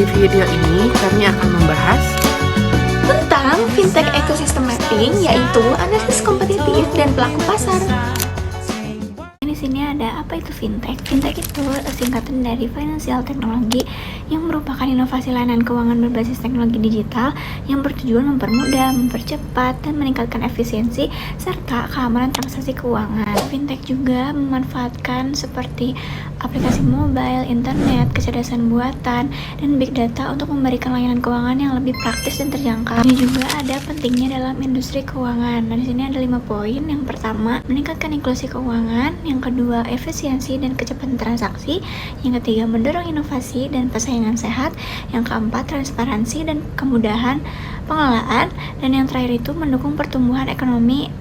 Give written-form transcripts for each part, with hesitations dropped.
Di video ini kami akan membahas tentang fintech ecosystem mapping, yaitu analisis kompetitif dan pelaku pasar. Di sini ada apa itu fintech? Fintech itu singkatan dari financial technology yang merupakan inovasi layanan keuangan berbasis teknologi digital yang bertujuan mempermudah, mempercepat, dan meningkatkan efisiensi serta keamanan transaksi keuangan. Fintech juga memanfaatkan seperti aplikasi mobile, internet, kecerdasan buatan, dan big data untuk memberikan layanan keuangan yang lebih praktis dan terjangkau. Ini juga ada pentingnya dalam industri keuangan. Nah, di sini ada 5 poin. Yang pertama, meningkatkan inklusi keuangan. Yang kedua, efisiensi dan kecepatan transaksi. Yang ketiga, mendorong inovasi dan persaingan sehat. Yang keempat, transparansi dan kemudahan pengelolaan. Dan yang terakhir itu mendukung pertumbuhan ekonomi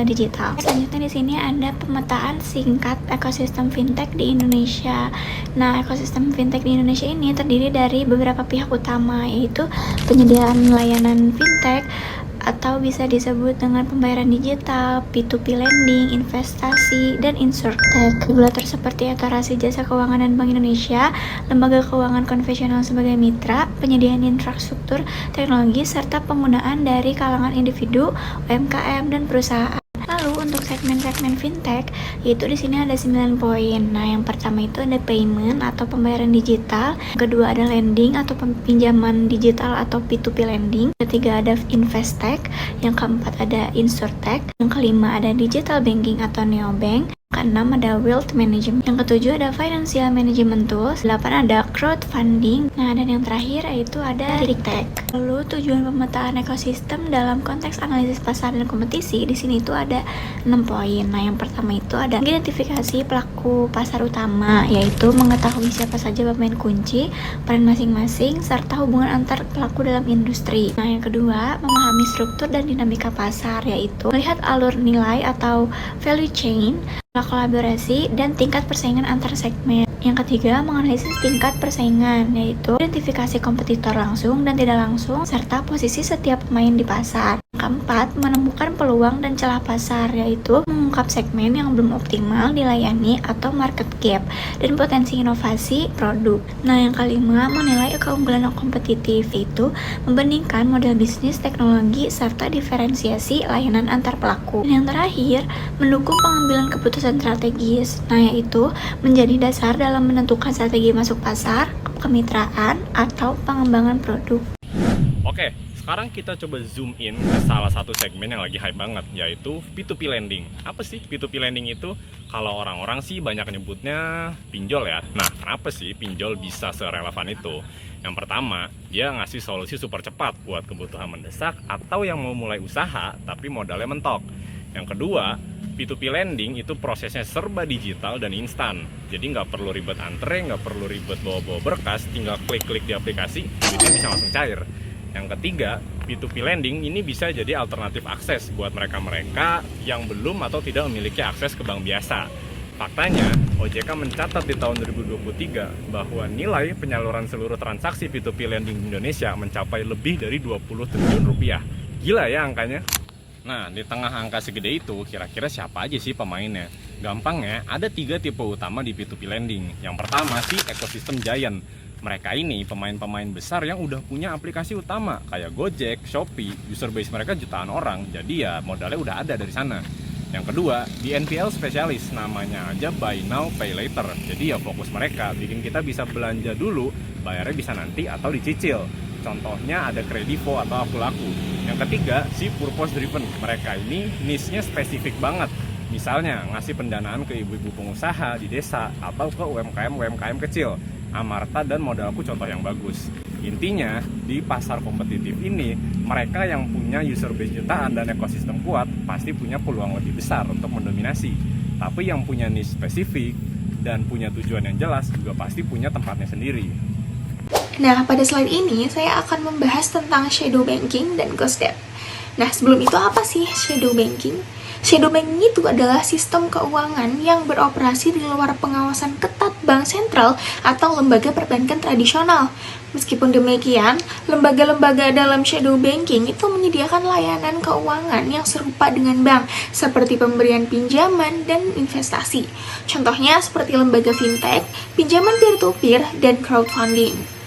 digital. Selanjutnya di sini ada pemetaan singkat ekosistem fintech di Indonesia. Nah, ekosistem fintech di Indonesia ini terdiri dari beberapa pihak utama, yaitu penyediaan layanan fintech atau bisa disebut dengan pembayaran digital, P2P lending, investasi, dan insurtech. Regulator seperti Etarisasi Jasa Keuangan dan Bank Indonesia, lembaga keuangan konvensional sebagai mitra, penyediaan infrastruktur teknologi, serta penggunaan dari kalangan individu, UMKM, dan perusahaan. Lalu untuk segmen-segmen fintech, yaitu di sini ada 9 poin. Nah, yang pertama itu ada payment atau pembayaran digital. Yang kedua ada lending atau pinjaman digital atau P2P lending. Yang ketiga ada investech. Yang keempat ada insurtech. Yang kelima ada digital banking atau neobank. Keenam ada wealth management. Yang ketujuh ada financial management tools. 8 ada crowdfunding. Nah, dan yang terakhir yaitu ada RegTech. Lalu tujuan pemetaan ekosistem dalam konteks analisis pasar dan kompetisi di sini itu ada 6 poin. Nah, yang pertama itu ada identifikasi pelaku pasar utama, yaitu mengetahui siapa saja pemain kunci, peran masing-masing, serta hubungan antar pelaku dalam industri. Nah, yang kedua memahami struktur dan dinamika pasar, yaitu melihat alur nilai atau value chain, kolaborasi, dan tingkat persaingan antar segmen. Yang ketiga, menganalisis tingkat persaingan, yaitu identifikasi kompetitor langsung dan tidak langsung, serta posisi setiap pemain di pasar. Yang keempat, menemukan peluang dan celah pasar, yaitu mengungkap segmen yang belum optimal dilayani atau market gap, dan potensi inovasi produk. Nah, yang kelima, menilai keunggulan kompetitif, itu membandingkan model bisnis, teknologi, serta diferensiasi layanan antar pelaku. Dan yang terakhir, mendukung pengambilan keputusan strategis, nah yaitu menjadi dasar dalam menentukan strategi masuk pasar, kemitraan, atau pengembangan produk. Oke, sekarang kita coba zoom in ke salah satu segmen yang lagi hype banget, yaitu P2P lending. Apa sih P2P lending itu? Kalau orang-orang sih banyak nyebutnya pinjol ya. Nah, kenapa sih pinjol bisa serelevan itu? Yang pertama, dia ngasih solusi super cepat buat kebutuhan mendesak atau yang mau mulai usaha tapi modalnya mentok. Yang kedua, P2P lending itu prosesnya serba digital dan instan. Jadi nggak perlu ribet antre, nggak perlu ribet bawa-bawa berkas, tinggal klik-klik di aplikasi, duitnya bisa langsung cair. Yang ketiga, P2P lending ini bisa jadi alternatif akses buat mereka-mereka yang belum atau tidak memiliki akses ke bank biasa. Faktanya, OJK mencatat di tahun 2023 bahwa nilai penyaluran seluruh transaksi P2P lending di Indonesia mencapai lebih dari 20 triliun rupiah. Gila ya angkanya? Nah, di tengah angka segede itu, kira-kira siapa aja sih pemainnya? Gampangnya, ada 3 tipe utama di P2P lending. Yang pertama sih ekosistem giant. Mereka ini pemain-pemain besar yang udah punya aplikasi utama, kayak Gojek, Shopee, user base mereka jutaan orang, jadi ya modalnya udah ada dari sana. Yang kedua, di NPL spesialis, namanya aja buy now, pay later. Jadi ya fokus mereka, bikin kita bisa belanja dulu, bayarnya bisa nanti atau dicicil. Contohnya ada Kredivo atau Akulaku. Yang ketiga, si purpose driven. Mereka ini niche-nya spesifik banget. Misalnya ngasih pendanaan ke ibu-ibu pengusaha di desa atau ke UMKM kecil. Amarta dan Modalku contoh yang bagus. Intinya, di pasar kompetitif ini, mereka yang punya user base jutaan dan ekosistem kuat pasti punya peluang lebih besar untuk mendominasi. Tapi yang punya niche spesifik dan punya tujuan yang jelas juga pasti punya tempatnya sendiri. Nah, pada slide ini saya akan membahas tentang shadow banking dan ghost debt. Nah, sebelum itu apa sih shadow banking? Shadow banking itu adalah sistem keuangan yang beroperasi di luar pengawasan ketat bank sentral atau lembaga perbankan tradisional. Meskipun demikian, lembaga-lembaga dalam shadow banking itu menyediakan layanan keuangan yang serupa dengan bank, seperti pemberian pinjaman dan investasi. Contohnya seperti lembaga fintech, pinjaman peer-to-peer, dan crowdfunding.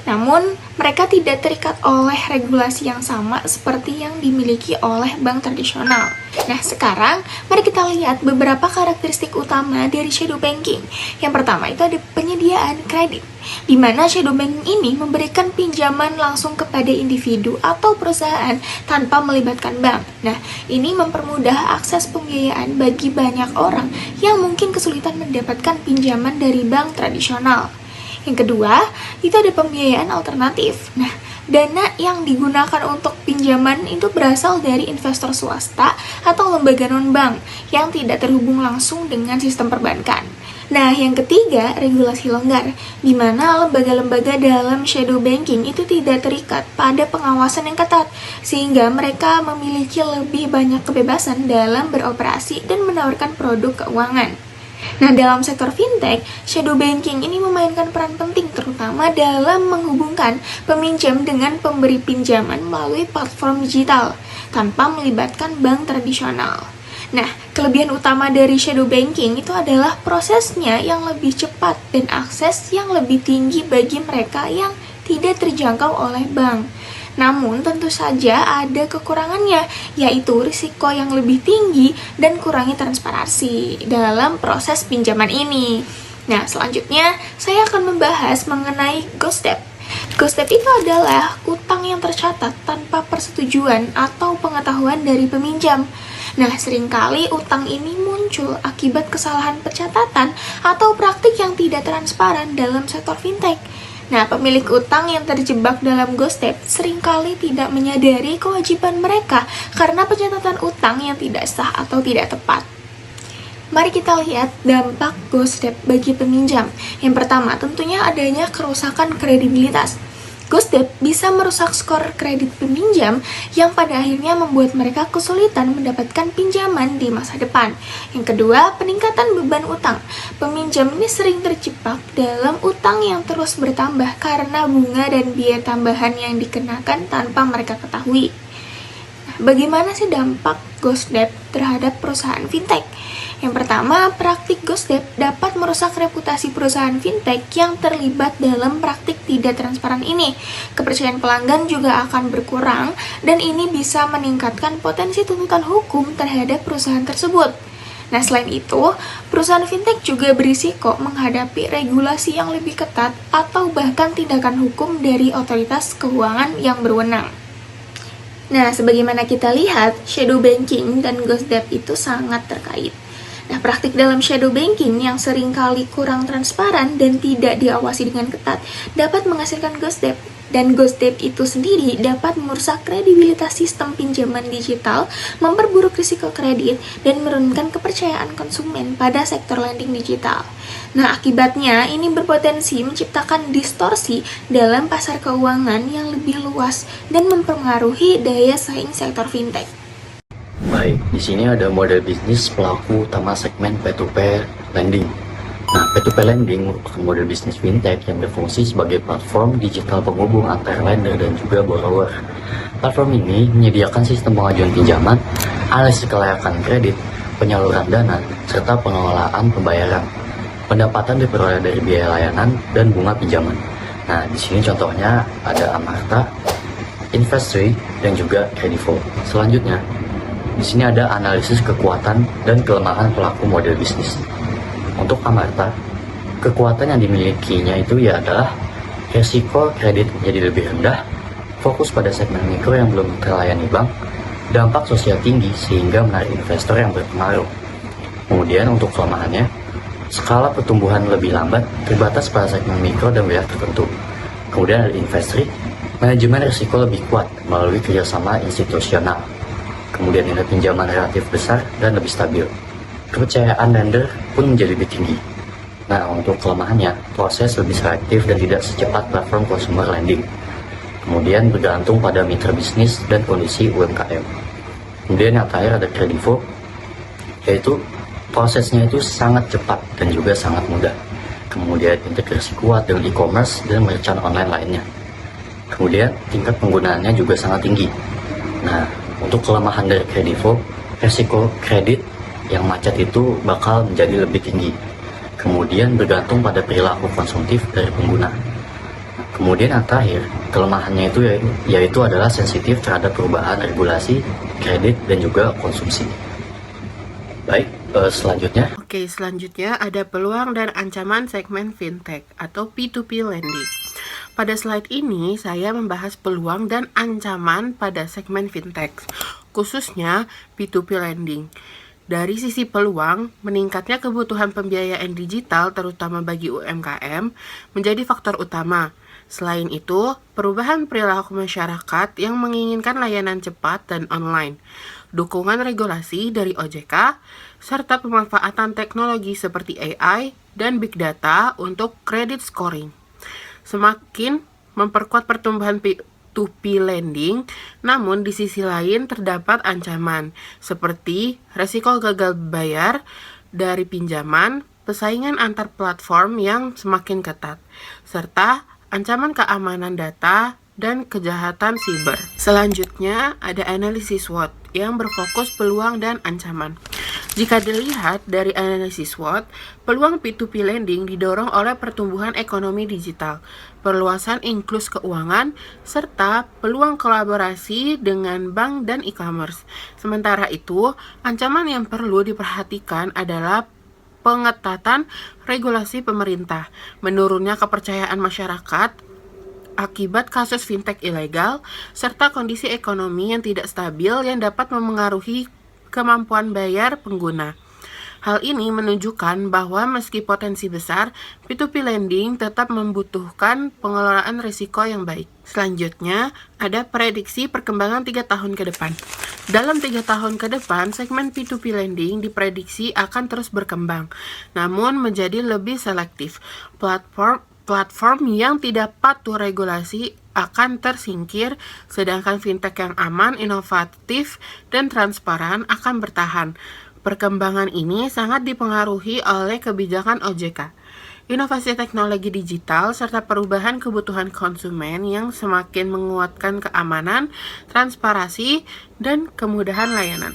Namun, mereka tidak terikat oleh regulasi yang sama seperti yang dimiliki oleh bank tradisional. Nah, sekarang mari kita lihat beberapa karakteristik utama dari shadow banking. Yang pertama itu ada penyediaan kredit, di mana shadow banking ini memberikan pinjaman langsung kepada individu atau perusahaan tanpa melibatkan bank. Nah, ini mempermudah akses pembiayaan bagi banyak orang yang mungkin kesulitan mendapatkan pinjaman dari bank tradisional. Yang kedua, itu ada pembiayaan alternatif. Nah, dana yang digunakan untuk pinjaman itu berasal dari investor swasta atau lembaga non-bank yang tidak terhubung langsung dengan sistem perbankan. Nah, yang ketiga, regulasi longgar, di mana lembaga-lembaga dalam shadow banking itu tidak terikat pada pengawasan yang ketat, sehingga mereka memiliki lebih banyak kebebasan dalam beroperasi dan menawarkan produk keuangan. Nah, dalam sektor fintech, shadow banking ini memainkan peran penting terutama dalam menghubungkan peminjam dengan pemberi pinjaman melalui platform digital tanpa melibatkan bank tradisional. Nah, kelebihan utama dari shadow banking itu adalah prosesnya yang lebih cepat dan akses yang lebih tinggi bagi mereka yang tidak terjangkau oleh bank. Namun tentu saja ada kekurangannya, yaitu risiko yang lebih tinggi dan kurangnya transparansi dalam proses pinjaman ini. Nah, selanjutnya saya akan membahas mengenai ghost debt. Ghost debt itu adalah utang yang tercatat tanpa persetujuan atau pengetahuan dari peminjam. Nah, seringkali utang ini muncul akibat kesalahan pencatatan atau praktik yang tidak transparan dalam sektor fintech. Nah, pemilik utang yang terjebak dalam ghost debt seringkali tidak menyadari kewajiban mereka karena pencatatan utang yang tidak sah atau tidak tepat. Mari kita lihat dampak ghost debt bagi peminjam. Yang pertama, tentunya adanya kerusakan kredibilitas. Ghost debt bisa merusak skor kredit peminjam yang pada akhirnya membuat mereka kesulitan mendapatkan pinjaman di masa depan. Yang kedua, peningkatan beban utang. Peminjam ini sering terjebak dalam utang yang terus bertambah karena bunga dan biaya tambahan yang dikenakan tanpa mereka ketahui. Nah, bagaimana sih dampak ghost debt terhadap perusahaan fintech? Yang pertama, praktik ghost debt dapat merusak reputasi perusahaan fintech yang terlibat dalam praktik tidak transparan ini. Kepercayaan pelanggan juga akan berkurang dan ini bisa meningkatkan potensi tuntutan hukum terhadap perusahaan tersebut. Nah, selain itu, perusahaan fintech juga berisiko menghadapi regulasi yang lebih ketat atau bahkan tindakan hukum dari otoritas keuangan yang berwenang. Nah, sebagaimana kita lihat, shadow banking dan ghost debt itu sangat terkait. Nah, praktik dalam shadow banking yang seringkali kurang transparan dan tidak diawasi dengan ketat dapat menghasilkan ghost debt. Dan ghost debt itu sendiri dapat merusak kredibilitas sistem pinjaman digital, memperburuk risiko kredit, dan menurunkan kepercayaan konsumen pada sektor lending digital. Nah, akibatnya ini berpotensi menciptakan distorsi dalam pasar keuangan yang lebih luas dan mempengaruhi daya saing sektor fintech. Baik, di sini ada model bisnis pelaku utama segmen P2P lending. Nah, P2P lending merupakan model bisnis fintech yang berfungsi sebagai platform digital penghubung antara lender dan juga borrower. Platform ini menyediakan sistem pengajuan pinjaman, analisis kelayakan kredit, penyaluran dana, serta pengelolaan pembayaran. Pendapatan diperoleh dari biaya layanan dan bunga pinjaman. Nah, di sini contohnya ada Amarta, Investree, dan juga Kredivo. Selanjutnya, di sini ada analisis kekuatan dan kelemahan pelaku model bisnis. Untuk Amarta, kekuatan yang dimilikinya itu ya adalah resiko kredit menjadi lebih rendah, fokus pada segmen mikro yang belum terlayani bank, dampak sosial tinggi sehingga menarik investor yang berpengaruh. Kemudian untuk kelemahannya, skala pertumbuhan lebih lambat, terbatas pada segmen mikro dan wilayah tertentu. Kemudian ada Investree, manajemen risiko lebih kuat melalui kerjasama institusional. Kemudian nilai pinjaman relatif besar dan lebih stabil. Kepercayaan lender pun menjadi lebih tinggi. Nah, untuk kelemahannya, proses lebih selektif dan tidak secepat platform consumer lending. Kemudian bergantung pada mitra bisnis dan kondisi UMKM. Kemudian yang terakhir ada Kredivo, yaitu prosesnya itu sangat cepat dan juga sangat mudah. Kemudian integrasi kuat dengan e-commerce dan merchant online lainnya. Kemudian tingkat penggunaannya juga sangat tinggi. Nah, untuk kelemahan dari Kredivo, resiko kredit yang macet itu bakal menjadi lebih tinggi. Kemudian bergantung pada perilaku konsumtif dari pengguna. Kemudian yang terakhir, kelemahannya itu yaitu adalah sensitif terhadap perubahan regulasi, kredit, dan juga konsumsi. Baik, selanjutnya. Oke, selanjutnya ada peluang dan ancaman segmen fintech atau P2P lending. Pada slide ini, saya membahas peluang dan ancaman pada segmen fintech, khususnya P2P lending. Dari sisi peluang, meningkatnya kebutuhan pembiayaan digital terutama bagi UMKM menjadi faktor utama. Selain itu, perubahan perilaku masyarakat yang menginginkan layanan cepat dan online, dukungan regulasi dari OJK, serta pemanfaatan teknologi seperti AI dan Big Data untuk credit scoring. Semakin memperkuat pertumbuhan P2P lending, namun di sisi lain terdapat ancaman seperti resiko gagal bayar dari pinjaman, persaingan antar platform yang semakin ketat, serta ancaman keamanan data dan kejahatan siber. Selanjutnya ada analisis SWOT yang berfokus peluang dan ancaman. Jika dilihat dari analisis SWOT, peluang P2P lending didorong oleh pertumbuhan ekonomi digital, perluasan inklus keuangan, serta peluang kolaborasi dengan bank dan e-commerce. Sementara itu, ancaman yang perlu diperhatikan adalah pengetatan regulasi pemerintah, menurunnya kepercayaan masyarakat akibat kasus fintech ilegal, serta kondisi ekonomi yang tidak stabil yang dapat memengaruhi kemampuan bayar pengguna. Hal ini menunjukkan bahwa meski potensi besar, P2P lending tetap membutuhkan pengelolaan risiko yang baik. Selanjutnya, ada prediksi perkembangan 3 tahun ke depan. Dalam 3 tahun ke depan, segmen P2P lending diprediksi akan terus berkembang, namun menjadi lebih selektif. Platform yang tidak patuh regulasi akan tersingkir, sedangkan fintech yang aman, inovatif, dan transparan akan bertahan. Perkembangan ini sangat dipengaruhi oleh kebijakan OJK, inovasi teknologi digital, serta perubahan kebutuhan konsumen yang semakin menguatkan keamanan, transparansi, dan kemudahan layanan.